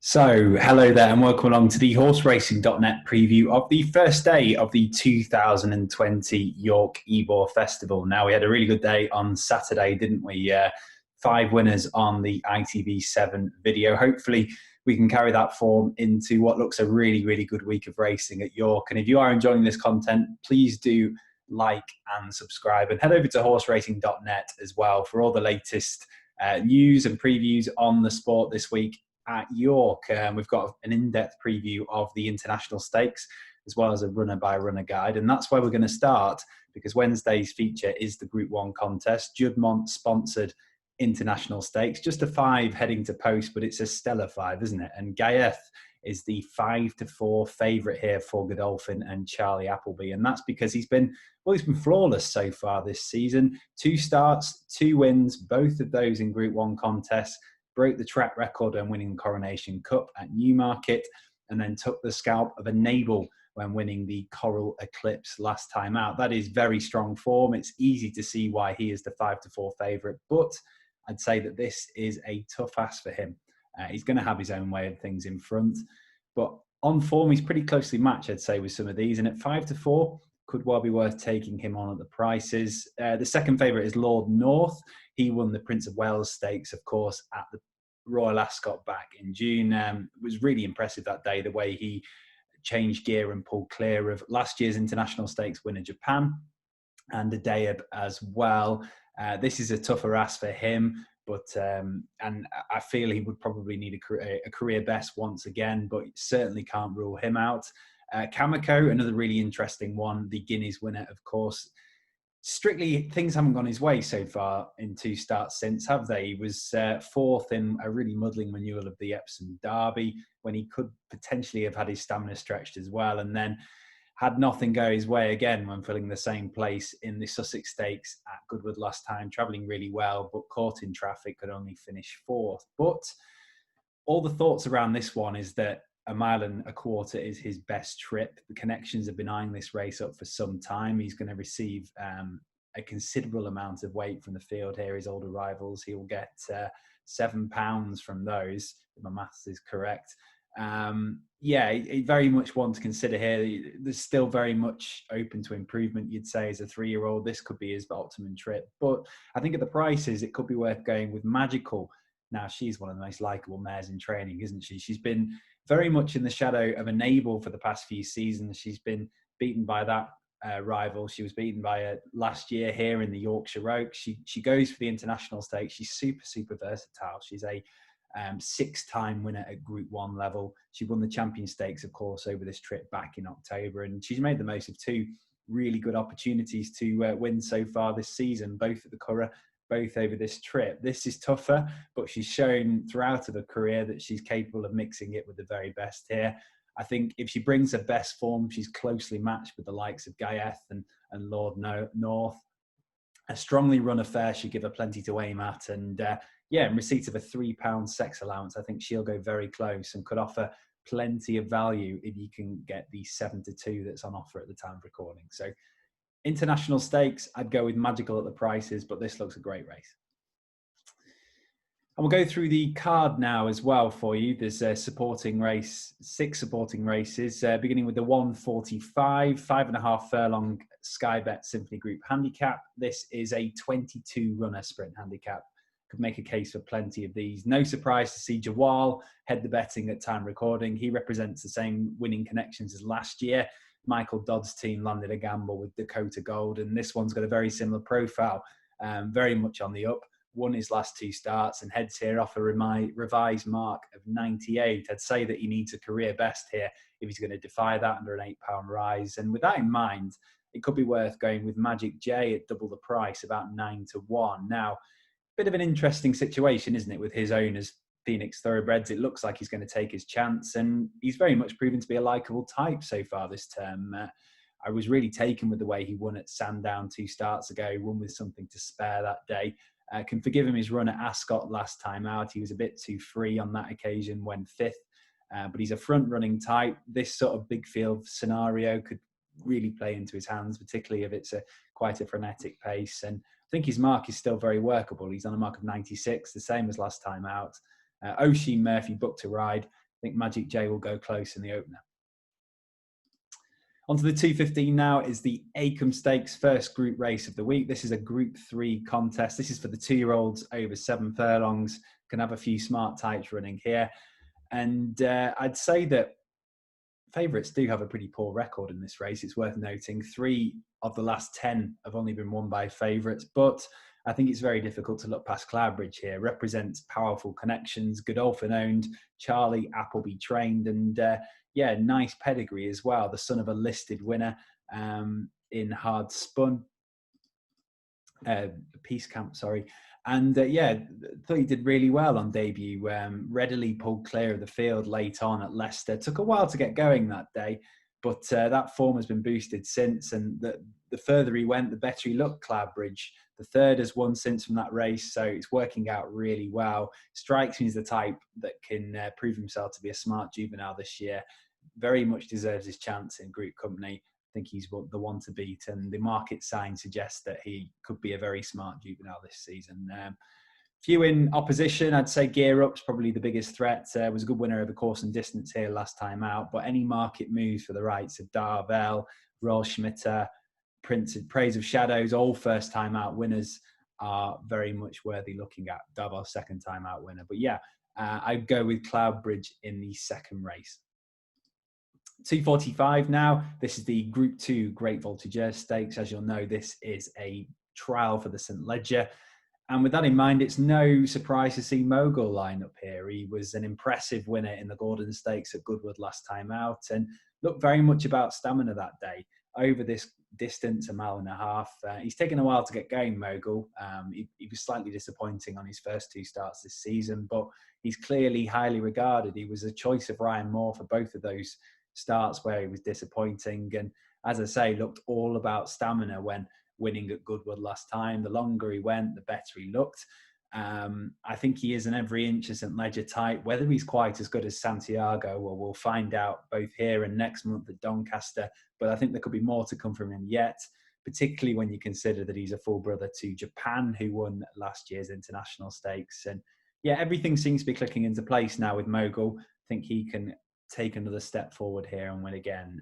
So, hello there, and welcome along to the horseracing.net preview of the first day of the 2020 York Ebor Festival. Now, we had a really good day on Saturday, didn't we? 5 winners on the ITV7 video. Hopefully, we can carry that form into what looks a really, really good week of racing at York. And if you are enjoying this content, please do like and subscribe, and head over to horseracing.net as well for all the latest news and previews on the sport this week at York. We've got an in-depth preview of the international stakes as well as a runner-by-runner guide, and that's where we're going to start because Wednesday's feature is the Group 1 contest, Juddmonte-sponsored international stakes. Just a 5 heading to post, but it's a stellar 5, isn't it? And Ghaiyyath is the 5-4 favourite here for Godolphin and Charlie Appleby, and that's because he's been flawless so far this season. 2 starts, 2 wins, both of those in Group 1 contests. Broke the track record when winning the Coronation Cup at Newmarket, and then took the scalp of a Nabil when winning the Coral Eclipse last time out. That is very strong form. It's easy to see why he is the 5-4 favourite, but I'd say that this is a tough ask for him. He's going to have his own way of things in front, but on form, he's pretty closely matched, I'd say, with some of these, and at 5-4, could well be worth taking him on at the prices. The second favourite is Lord North. He won the Prince of Wales Stakes, of course, at the Royal Ascot back in June. It was really impressive that day, the way he changed gear and pulled clear of last year's International Stakes winner Japan and the Dayab as well. This is a tougher ask for him, but and I feel he would probably need a career best once again, but certainly can't rule him out. Kamiko, another really interesting one, the Guineas winner, of course. Strictly, things haven't gone his way so far in 2 starts since, have they? He was 4th in a really muddling renewal of the Epsom Derby when he could potentially have had his stamina stretched as well, and then had nothing go his way again when filling the same place in the Sussex Stakes at Goodwood last time, travelling really well, but caught in traffic, could only finish 4th. But all the thoughts around this one is that 1.25 miles is his best trip. The connections have been eyeing this race up for some time. He's going to receive a considerable amount of weight from the field here. His older rivals, he will get £7 from those, if my maths is correct. He very much want to consider here. There's still very much open to improvement, you'd say, as a 3-year-old. This could be his optimum trip. But I think at the prices, it could be worth going with Magical. Now, she's one of the most likeable mares in training, isn't she? She's been very much in the shadow of a Nabil for the past few seasons. She's been beaten by that rival. She was beaten by her last year here in the Yorkshire Oaks. She goes for the international stakes. She's super versatile. She's a 6-time winner at Group 1 level. She won the Champion Stakes, of course, over this trip back in October, and she's made the most of 2 really good opportunities to win so far this season, both at the Curragh, both over this trip. This is tougher, but she's shown throughout her career that she's capable of mixing it with the very best here. I think if she brings her best form, she's closely matched with the likes of Ghaiyyath and Lord North. A strongly run affair should give her plenty to aim at. And in receipt of a £3 sex allowance, I think she'll go very close and could offer plenty of value if you can get the 7-2 that's on offer at the time of recording. So international stakes, I'd go with Magical at the prices, but this looks a great race. And we'll go through the card now as well for you. There's a supporting race, 6 supporting races, beginning with the 145, 5.5 furlong Sky Bet Symphony Group Handicap. This is a 22-runner sprint handicap. Could make a case for plenty of these. No surprise to see Jawal head the betting at time recording. He represents the same winning connections as last year. Michael Dodd's team landed a gamble with Dakota Gold, and this one's got a very similar profile, very much on the up. Won his last 2 starts and heads here off a revised mark of 98. I'd say that he needs a career best here if he's going to defy that under an £8 rise. And with that in mind, it could be worth going with Magic J at double the price, about 9-1. Now, bit of an interesting situation, isn't it, with his owners, Phoenix Thoroughbreds? It looks like he's going to take his chance, and he's very much proven to be a likeable type so far this term. I was really taken with the way he won at Sandown 2 starts ago, won with something to spare that day. Can forgive him his run at Ascot last time out. He was a bit too free on that occasion when 5th, but he's a front-running type. This sort of big field scenario could really play into his hands, particularly if it's quite a frenetic pace. And I think his mark is still very workable. He's on a mark of 96, the same as last time out. Oisin Murphy booked to ride. think Magic J will go close in the opener. On to the 215 now is the Acorn Stakes first group race of the week. This is a Group 3 contest. This is for the 2-year-olds over 7 furlongs. Can have a few smart types running here. And I'd say that favourites do have a pretty poor record in this race. It's worth noting 3 of the last 10 have only been won by favourites. But I think it's very difficult to look past Cloudbridge here. Represents powerful connections, Godolphin owned, Charlie Appleby trained, and nice pedigree as well. The son of a listed winner in Hard Spun, Peace Camp, sorry. And thought he did really well on debut. Readily pulled clear of the field late on at Leicester. Took a while to get going that day, but that form has been boosted since. And the further he went, the better he looked, Cloudbridge. The third has won since from that race, so it's working out really well. Strikes me as the type that can prove himself to be a smart juvenile this year. Very much deserves his chance in Group Company. I think he's the one to beat, and the market sign suggests that he could be a very smart juvenile this season. Few in opposition, I'd say Gear Up's probably the biggest threat. Was a good winner over course and distance here last time out, but any market moves for the rights of Darvel, Royal Schmitter, Praise of Shadows, all first time out winners are very much worthy looking at. Darvel second time out winner, but I'd go with Cloudbridge in the second race. 245 now. This is the Group 2 Great Voltigeur Stakes. As you'll know, this is a trial for the St. Leger. And with that in mind, it's no surprise to see Mogul line up here. He was an impressive winner in the Gordon Stakes at Goodwood last time out and looked very much about stamina that day. Over this distance, 1.5 miles. He's taken a while to get going, Mogul. He was slightly disappointing on his first 2 starts this season, but he's clearly highly regarded. He was a choice of Ryan Moore for both of those starts where he was disappointing. And as I say, looked all about stamina when winning at Goodwood last time. The longer he went, the better he looked. I think he is an every inch of St. Leger type. Whether he's quite as good as Santiago, well, we'll find out both here and next month at Doncaster. But I think there could be more to come from him yet, particularly when you consider that he's a full brother to Japan, who won last year's international stakes. And everything seems to be clicking into place now with Mogul. I think he can take another step forward here and win again.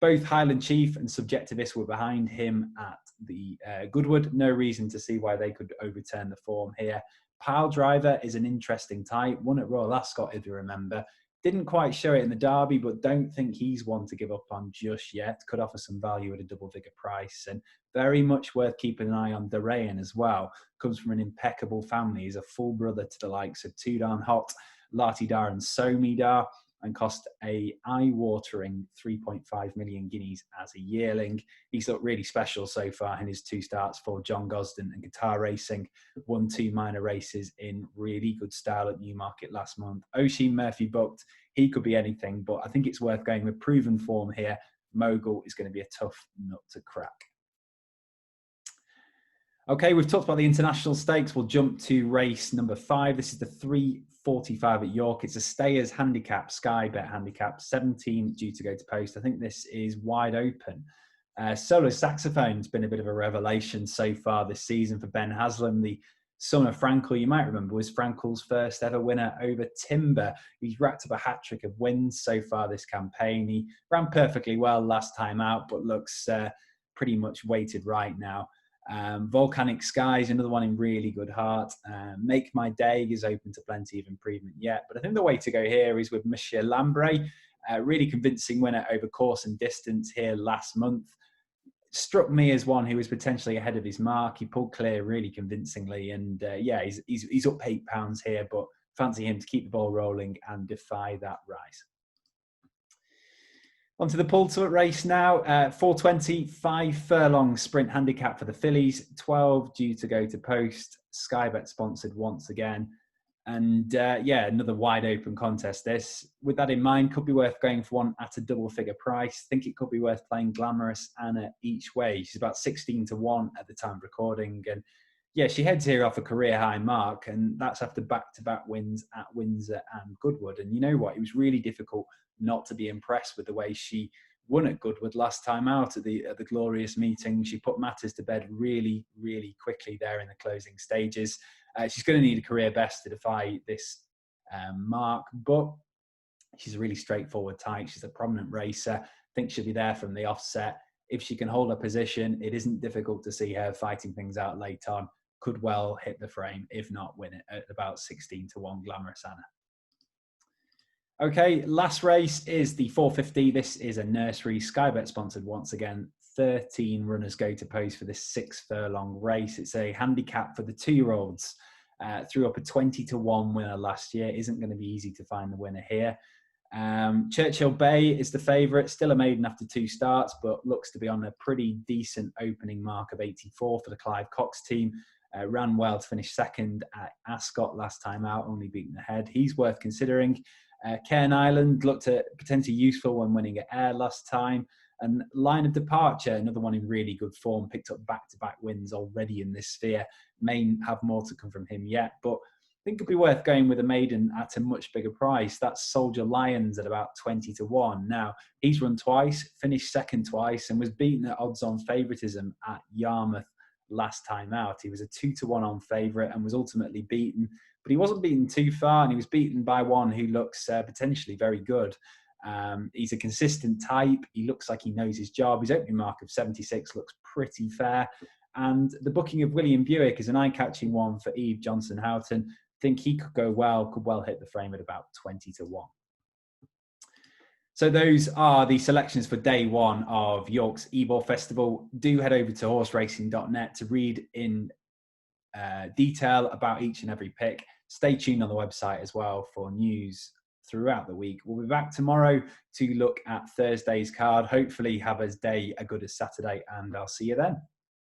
Both Highland Chief and Subjectivist were behind him at the Goodwood. No reason to see why they could overturn the form here. Pile Driver is an interesting type. Won at Royal Ascot, if you remember. Didn't quite show it in the Derby, but don't think he's one to give up on just yet. Could offer some value at a double-figure price. And very much worth keeping an eye on Derayan as well. Comes from an impeccable family. He's a full brother to the likes of Tudan Hot, Latidar and Somidar, and cost a eye-watering 3.5 million guineas as a yearling. He's looked really special so far in his 2 starts for John Gosden and Guitar Racing. Won 2 minor races in really good style at Newmarket last month. Oisin Murphy booked. He could be anything, but I think it's worth going with proven form here. Mogul is going to be a tough nut to crack. Okay, we've talked about the international stakes. We'll jump to race number 5. This is the 3:45 at York. It's a Stayers handicap, Sky Bet handicap, 17 due to go to post. I think this is wide open. Solo saxophone's been a bit of a revelation so far this season for Ben Haslam. The son of Frankel, you might remember, was Frankel's first ever winner over Timber. He's racked up a hat-trick of wins so far this campaign. He ran perfectly well last time out, but looks pretty much weighted right now. Volcanic Skies, another one in really good heart. Make My Day is open to plenty of improvement yet, but I think the way to go here is with Monsieur Lambray. Really convincing winner over course and distance here last month. Struck me as one who was potentially ahead of his mark. He pulled clear really convincingly, and he's up £8 here, but fancy him to keep the ball rolling and defy that rise. Onto the Pulsar race now. 4:25 furlong sprint handicap for the fillies. 12 due to go to post. Sky Bet sponsored once again. And another wide open contest. This, with that in mind, could be worth going for one at a double figure price. Think it could be worth playing Glamorous Anna each way. She's about 16 to 1 at the time of recording. And she heads here off a career high mark, and that's after back-to-back wins at Windsor and Goodwood. And you know what? It was really difficult not to be impressed with the way she won at Goodwood last time out at the glorious meeting. She put matters to bed really, really quickly there in the closing stages. She's going to need a career best to defy this mark, but She's a really straightforward type. She's a prominent racer. I think she'll be there from the offset. If she can hold her position, it isn't difficult to see her fighting things out late on. Could well hit the frame, if not win it at about 16-1 Glamorous Anna. Okay, last race is the 450. This is a Nursery, Skybet sponsored once again. 13 runners go to post for this 6 furlong race. It's a handicap for the 2-year-olds. Threw up a 20-1 winner last year. Isn't going to be easy to find the winner here. Churchill Bay is the favourite, still a maiden after 2 starts, but looks to be on a pretty decent opening mark of 84 for the Clive Cox team. Ran well to finish second at Ascot last time out, only beaten ahead. He's worth considering. Cairn Island looked at potentially useful when winning at Ayr last time. And Line of Departure, another one in really good form, picked up back-to-back wins already in this sphere. May have more to come from him yet, but I think it'd be worth going with a maiden at a much bigger price. That's Soldier Lions at about 20-1. Now, he's run twice, finished second twice, and was beaten at odds-on favouritism at Yarmouth last time out. He was a 2-1 on favourite and was ultimately beaten, but he wasn't beaten too far, and he was beaten by one who looks potentially very good. He's a consistent type. He looks like he knows his job. His opening mark of 76 looks pretty fair. And the booking of William Buick is an eye-catching one for Eve Johnson-Houghton. I think he could go well, could well hit the frame at about 20-1. So those are the selections for day one of York's Ebor Festival. Do head over to horseracing.net to read in detail about each and every pick. Stay tuned on the website as well for news throughout the week. We'll be back tomorrow to look at Thursday's card. Hopefully have as day as good as Saturday, and I'll see you then.